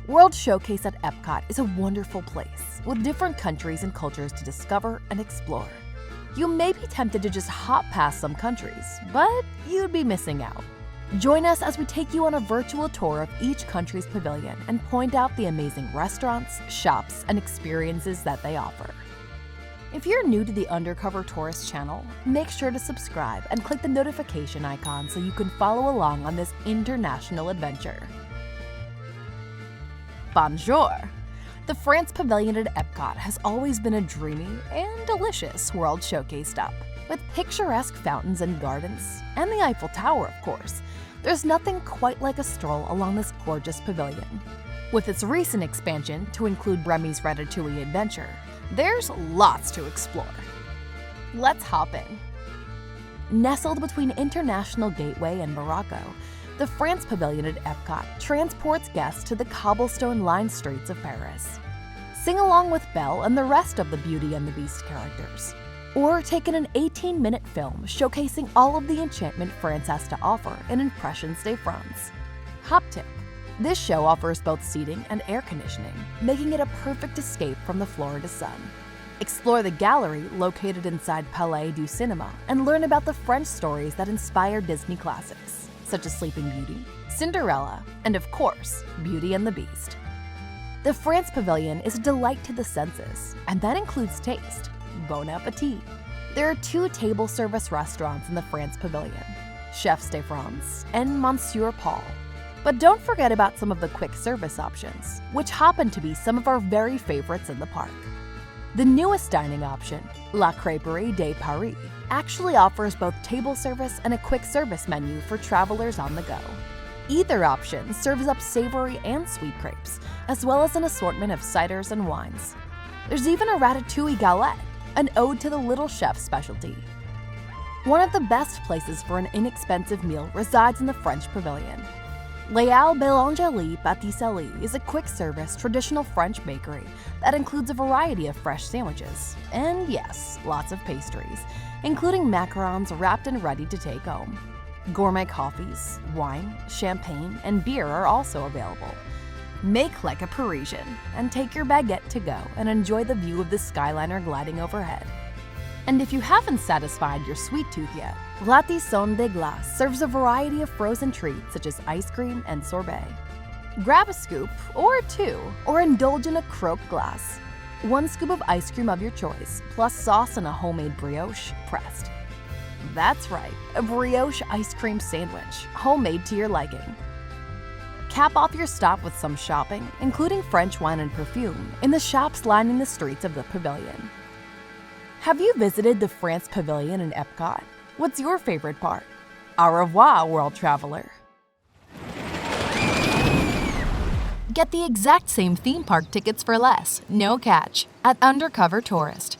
World Showcase at EPCOT is a wonderful place with different countries and cultures to discover and explore. You may be tempted to just hop past some countries, but you'd be missing out. Join us as we take you on a virtual tour of each country's pavilion and point out the amazing restaurants, shops, and experiences that they offer. If you're new to the Undercover Tourist channel, make sure to subscribe and click the notification icon so you can follow along on this international adventure. Bonjour! The France Pavilion at EPCOT has always been a dreamy and delicious World Showcase stop. With picturesque fountains and gardens, and the Eiffel Tower, of course, there's nothing quite like a stroll along this gorgeous pavilion. With its recent expansion to include Remy's Ratatouille adventure, there's lots to explore. Let's hop in. Nestled between International Gateway and Morocco, the France Pavilion at EPCOT transports guests to the cobblestone-lined streets of Paris. Sing along with Belle and the rest of the Beauty and the Beast characters. Or take in an 18-minute film showcasing all of the enchantment France has to offer in Impressions de France. Hop tip: this show offers both seating and air conditioning, making it a perfect escape from the Florida sun. Explore the gallery located inside Palais du Cinéma and learn about the French stories that inspire Disney classics, such as Sleeping Beauty, Cinderella, and of course, Beauty and the Beast. The France Pavilion is a delight to the senses, and that includes taste. Bon appetit! There are 2 table service restaurants in the France Pavilion, Chefs de France and Monsieur Paul. But don't forget about some of the quick service options, which happen to be some of our very favorites in the park. The newest dining option, La Creperie de Paris, actually offers both table service and a quick service menu for travelers on the go. Either option serves up savory and sweet crepes, as well as an assortment of ciders and wines. There's even a Ratatouille galette, an ode to the little chef's specialty. One of the best places for an inexpensive meal resides in the French Pavilion. L'Al Boulangerie Pâtisserie is a quick-service traditional French bakery that includes a variety of fresh sandwiches, and yes, lots of pastries, including macarons wrapped and ready to take home. Gourmet coffees, wine, champagne, and beer are also available. Make like a Parisian and take your baguette to go and enjoy the view of the Skyliner gliding overhead. And if you haven't satisfied your sweet tooth yet, La Tisson de Glace serves a variety of frozen treats such as ice cream and sorbet. Grab a scoop or 2, or indulge in a croque glace. 1 scoop of ice cream of your choice, plus sauce and a homemade brioche pressed. That's right, a brioche ice cream sandwich, homemade to your liking. Cap off your stop with some shopping, including French wine and perfume, in the shops lining the streets of the pavilion. Have you visited the France Pavilion in EPCOT? What's your favorite part? Au revoir, world traveler. Get the exact same theme park tickets for less, no catch, at Undercover Tourist.